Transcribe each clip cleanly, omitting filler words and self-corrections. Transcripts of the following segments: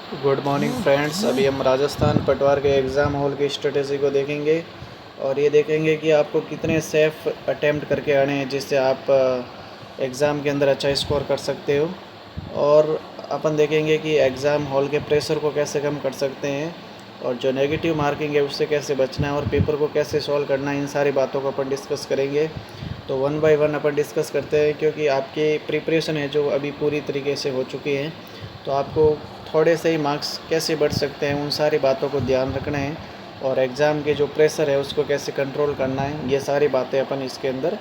Good morning friends. अभी हम राजस्थान पटवार के एग्ज़ाम हॉल की स्ट्रेटेजी को देखेंगे और ये देखेंगे कि आपको कितने सेफ अटेम्प्ट करके आने हैं जिससे आप एग्ज़ाम के अंदर अच्छा स्कोर कर सकते हो। और अपन देखेंगे कि एग्ज़ाम हॉल के प्रेशर को कैसे कम कर सकते हैं और जो नेगेटिव मार्किंग है उससे कैसे बचना है और पेपर को कैसे सॉल्व करना है। इन सारी बातों को अपन डिस्कस करेंगे। तो one by one upon discuss करते हैं क्योंकि आपकी प्रिपरेशन है जो अभी पूरी तरीके से हो चुकी है। तो आपको थोड़े से ही मार्क्स कैसे बढ़ सकते हैं उन सारी बातों को ध्यान रखना है और एग्ज़ाम के जो प्रेशर है उसको कैसे कंट्रोल करना है, ये सारी बातें अपन इसके अंदर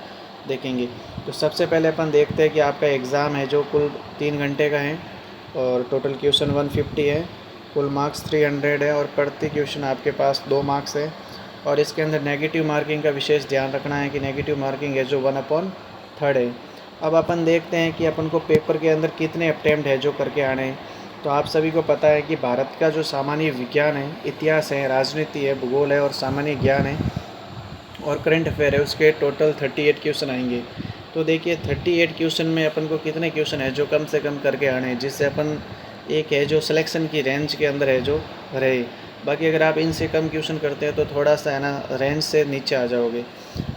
देखेंगे। तो सबसे पहले अपन देखते हैं कि आपका एग्ज़ाम है जो कुल 3 घंटे का है और टोटल क्वेश्चन 150 है, कुल मार्क्स 300 है और प्रति क्वेश्चन आपके पास 2 मार्क्स है। और इसके अंदर नेगेटिव मार्किंग का विशेष ध्यान रखना है कि नेगेटिव मार्किंग है जो 1/3 है। अब अपन देखते हैं कि अपन को पेपर के अंदर कितने अटैम्प्ट है जो करके आने हैं। तो आप सभी को पता है कि भारत का जो सामान्य विज्ञान है, इतिहास है, राजनीति है, भूगोल है और सामान्य ज्ञान है और करंट अफेयर है, उसके टोटल 38 क्वेश्चन आएंगे। तो देखिए 38 क्वेश्चन में अपन को कितने क्वेश्चन है जो कम से कम करके आने हैं जिससे अपन एक है जो सिलेक्शन की रेंज के अंदर है जो रहे। बाकी अगर आप इनसे कम क्वेश्चन करते हैं तो थोड़ा सा है ना रेंज से नीचे आ जाओगे।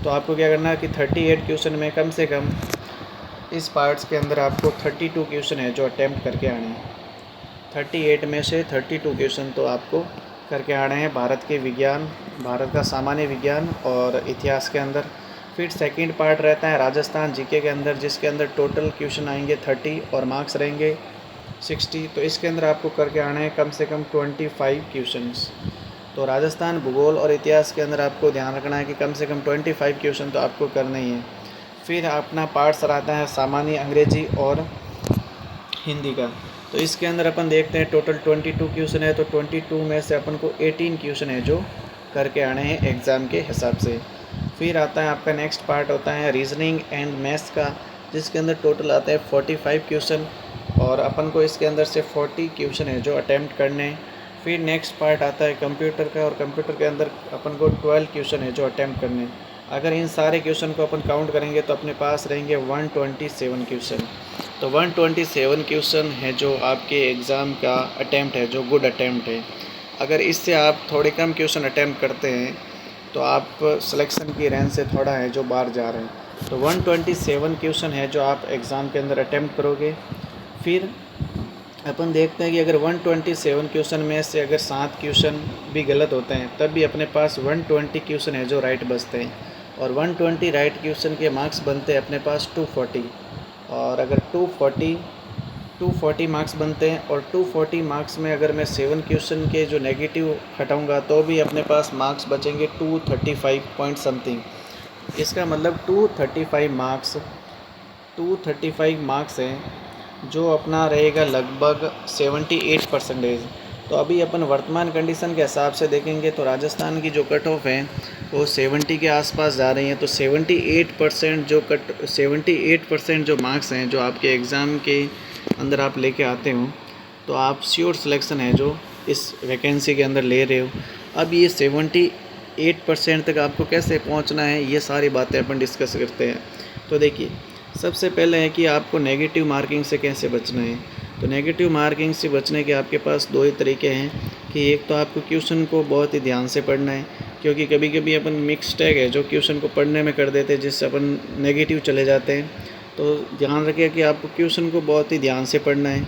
तो आपको क्या करना है कि 38 क्वेश्चन में कम से कम इस पार्ट्स के अंदर आपको 32 क्वेश्चन है जो अटैम्प्ट करके आने हैं। 38 में से 32 क्वेश्चन तो आपको करके आने हैं भारत के विज्ञान, भारत का सामान्य विज्ञान और इतिहास के अंदर। फिर सेकंड पार्ट रहता है राजस्थान जीके के अंदर, जिसके अंदर टोटल क्वेश्चन आएंगे 30 और मार्क्स रहेंगे 60। तो इसके अंदर आपको करके आने हैं कम से कम 25 क्वेश्चंस। तो राजस्थान भूगोल और इतिहास के अंदर आपको ध्यान रखना है कि कम से कम 25 क्वेश्चन तो आपको करना ही है। फिर अपना पार्ट्स रहता है सामान्य अंग्रेजी और हिंदी का। तो इसके अंदर अपन देखते हैं टोटल 22 क्वेश्चन है, तो 22 में से अपन को 18 क्वेश्चन है जो करके आने हैं एग्ज़ाम के हिसाब से। फिर आता है आपका नेक्स्ट पार्ट होता है रीजनिंग एंड मैथ्स का, जिसके अंदर टोटल आता है 45 क्वेश्चन और अपन को इसके अंदर से 40 क्वेश्चन है जो अटैम्प्ट करने हैं। फिर नेक्स्ट पार्ट आता है कंप्यूटर का और कंप्यूटर के अंदर अपन को 12 क्वेश्चन है जो अटैम्प्ट करने हैं। अगर इन सारे क्वेश्चन को अपन काउंट करेंगे तो अपने पास रहेंगे 127 क्वेश्चन। तो 127 क्वेश्चन है जो आपके एग्ज़ाम का अटैम्प्ट है जो गुड अटैम्प्ट है। अगर इससे आप थोड़े कम क्वेश्चन अटैम्प्ट करते हैं तो आप सिलेक्शन की रेंज से थोड़ा है जो बाहर जा रहे हैं। तो 127 क्वेश्चन है जो आप एग्ज़ाम के अंदर अटैम्प्ट करोगे। फिर अपन देखते हैं कि अगर 127 क्वेश्चन में से अगर 7 क्वेश्चन भी गलत होते हैं तब भी अपने पास 120 क्वेश्चन है जो राइट बचते हैं और 120 राइट क्वेश्चन के मार्क्स बनते हैं अपने पास 240। और अगर 240 मार्क्स बनते हैं और 240 मार्क्स में अगर मैं 7 क्वेश्चन के जो नेगेटिव हटाऊंगा तो भी अपने पास मार्क्स बचेंगे 235 पॉइंट समथिंग। इसका मतलब 235 मार्क्स हैं जो अपना रहेगा लगभग 78%। तो अभी अपन वर्तमान कंडीशन के हिसाब से देखेंगे तो राजस्थान की जो कट ऑफ है वो 70 के आसपास जा रही हैं। तो 78% जो मार्क्स हैं जो आपके एग्ज़ाम के अंदर आप लेके आते हो तो आप श्योर सिलेक्शन है जो इस वैकेंसी के अंदर ले रहे हो। अब ये 78% तक आपको कैसे पहुंचना है ये सारी बातें अपन डिस्कस करते हैं। तो देखिए सबसे पहले है कि आपको नेगेटिव मार्किंग से कैसे बचना है। तो नेगेटिव मार्किंग से बचने के आपके पास दो ही तरीके हैं कि एक तो आपको क्वेश्चन को बहुत ही ध्यान से पढ़ना है, क्योंकि कभी कभी अपन मिस्टेक है जो क्वेश्चन को पढ़ने में कर देते हैं जिससे अपन नेगेटिव चले जाते हैं। तो ध्यान रखिए कि आपको क्वेश्चन को बहुत ही ध्यान से पढ़ना है।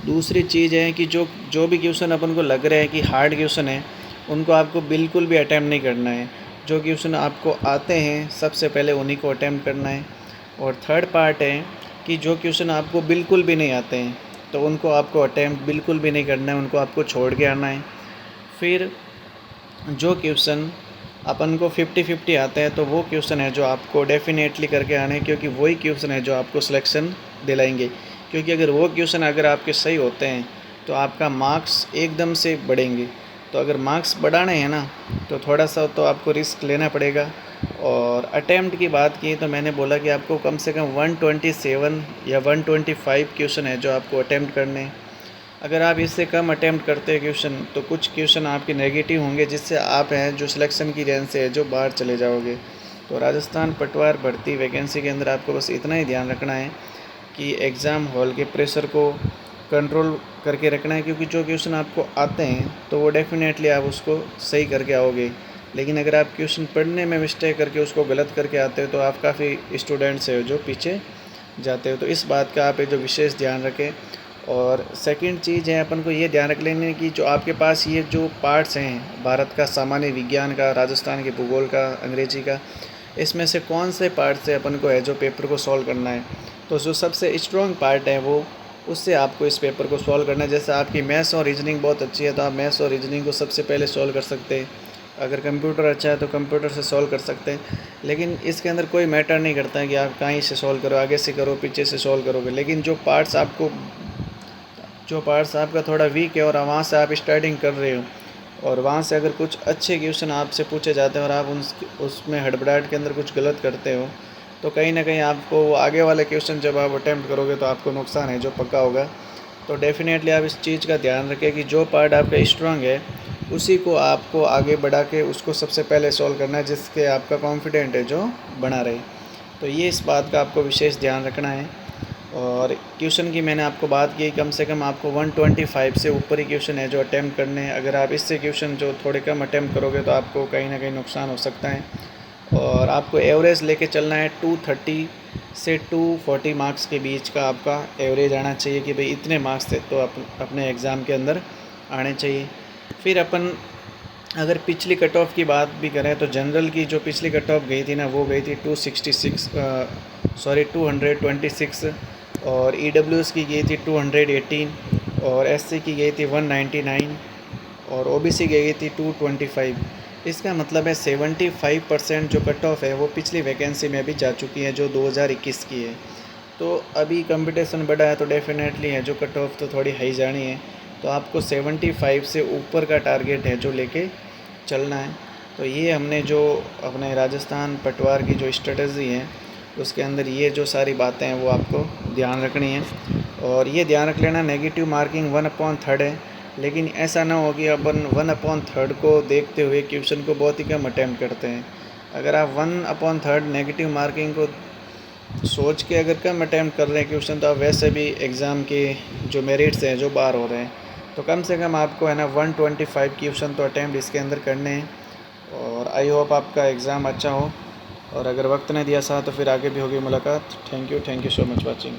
दूसरी चीज़ है कि जो जो भी क्वेश्चन अपन को लग रहा है कि हार्ड क्वेश्चन है उनको आपको बिल्कुल भी अटैम्प्ट नहीं करना है। जो क्वेश्चन आपको आते हैं सबसे पहले उन्हीं को अटैम्प्ट करना है। और थर्ड पार्ट है कि जो क्वेश्चन आपको बिल्कुल भी नहीं आते हैं तो उनको आपको अटैम्प्ट बिल्कुल भी नहीं करना है, उनको आपको छोड़ के आना है। फिर जो क्वेश्चन अपन को 50-50 आते हैं तो वो क्वेश्चन है जो आपको डेफिनेटली करके आने हैं, क्योंकि वही क्वेश्चन है जो आपको सिलेक्शन दिलाएंगे। क्योंकि अगर वो क्वेश्चन अगर आपके सही होते हैं तो आपका मार्क्स एकदम से बढ़ेंगे। तो अगर मार्क्स बढ़ाने हैं ना तो थोड़ा सा तो आपको रिस्क लेना पड़ेगा। और अटैम्प्ट की बात की तो मैंने बोला कि आपको कम से कम 127 या 125 क्वेश्चन है जो आपको अटैम्प्ट करने हैं। अगर आप इससे कम अटैम्प्ट करते हैं क्वेश्चन तो कुछ क्वेश्चन आपके नेगेटिव होंगे जिससे आप हैं जो सिलेक्शन की रेंज से है जो बाहर चले जाओगे। तो राजस्थान पटवार भर्ती वैकेंसी के अंदर आपको बस इतना ही ध्यान रखना है कि एग्ज़ाम हॉल के प्रेशर को कंट्रोल करके रखना है, क्योंकि जो क्वेश्चन आपको आते हैं तो वो डेफिनेटली आप उसको सही करके आओगे। लेकिन अगर आप क्वेश्चन पढ़ने में मिस्टेक करके उसको गलत करके आते हो तो आप काफ़ी स्टूडेंट्स है जो पीछे जाते हो। तो इस बात का आप एक जो विशेष ध्यान रखें। और सेकंड चीज़ है, अपन को ये ध्यान रख लेने की जो आपके पास ये जो पार्ट्स हैं भारत का सामान्य विज्ञान का, राजस्थान के भूगोल का, अंग्रेजी का, इसमें से कौन से पार्ट से अपन को है जो पेपर को सॉल्व करना है। तो जो सबसे स्ट्रॉन्ग पार्ट है वो, उससे आपको इस पेपर को सॉल्व करना है। जैसे आपकी मैथ्स और रीजनिंग बहुत अच्छी है तो आप मैथ्स और रीजनिंग को सबसे पहले सॉल्व कर सकते हैं। अगर कंप्यूटर अच्छा है तो कंप्यूटर से सॉल्व कर सकते हैं। लेकिन इसके अंदर कोई मैटर नहीं करता है कि आप कहीं से सॉल्व करो, आगे से करो, पीछे से सॉल्व करोगे। लेकिन जो पार्ट्स आपका थोड़ा वीक है और वहाँ से आप स्टार्टिंग कर रहे हो और वहाँ से अगर कुछ अच्छे क्वेश्चन आपसे पूछे जाते हैं और आप उसमें हड़बड़ाहट के अंदर कुछ गलत करते हो तो कहीं ना कहीं आपको वो आगे वाले क्वेश्चन जब आप अटैम्प्ट करोगे तो आपको नुकसान है जो पक्का होगा। तो डेफिनेटली आप इस चीज़ का ध्यान रखें कि जो पार्ट आपका स्ट्रांग है उसी को आपको आगे बढ़ा के उसको सबसे पहले सॉल्व करना है, जिसके आपका कॉन्फिडेंट है जो बना रहे। तो ये इस बात का आपको विशेष ध्यान रखना है। और क्वेश्चन की मैंने आपको बात की, कम से कम आपको 125 से ऊपर ही क्वेश्चन है जो अटैम्प्ट करने हैं। अगर आप इससे क्वेश्चन जो थोड़े कम अटैम्प्ट करोगे तो आपको कहीं ना कहीं नुकसान हो सकता है। और आपको एवरेज लेके चलना है 230 से 240 मार्क्स के बीच का आपका एवरेज आना चाहिए कि भाई इतने मार्क्स थे तो अपने एग्ज़ाम के अंदर आने चाहिए। फिर अपन अगर पिछली कट ऑफ की बात भी करें तो जनरल की जो पिछली कट ऑफ गई थी ना वो गई थी 226 और EWS की गई थी 218 और SC की गई थी 199 और OBC की गई थी 225। इसका मतलब है 75% जो कट ऑफ है वो पिछली वैकेंसी में भी जा चुकी है जो 2021 की है। तो अभी कंपटीशन बढ़ा है तो डेफिनेटली है जो कट ऑफ तो थोड़ी हाई जानी है। तो आपको 75 से ऊपर का टारगेट है जो लेके चलना है। तो ये हमने जो अपने राजस्थान पटवार की जो स्ट्रेटजी है उसके अंदर ये जो सारी बातें हैं वो आपको ध्यान रखनी है। और ये ध्यान रख लेना नेगेटिव मार्किंग 1/3 है, लेकिन ऐसा ना हो कि अपन 1/3 को देखते हुए क्वेश्चन को बहुत ही कम अटैम्प्ट करते हैं। अगर आप 1/3 नेगेटिव मार्किंग को सोच के अगर कम अटैम्प्ट कर रहे हैं क्वेश्चन तो आप वैसे भी एग्ज़ाम के जो मेरिट्स हैं जो बाहर हो रहे हैं। तो कम से कम आपको है ना 125 क्वेश्चन तो अटैम्प्ट इसके अंदर करने हैं। और आई होप आपका एग्ज़ाम अच्छा हो। और अगर वक्त ने दिया साथ तो फिर आगे भी होगी मुलाकात। Thank you so much watching.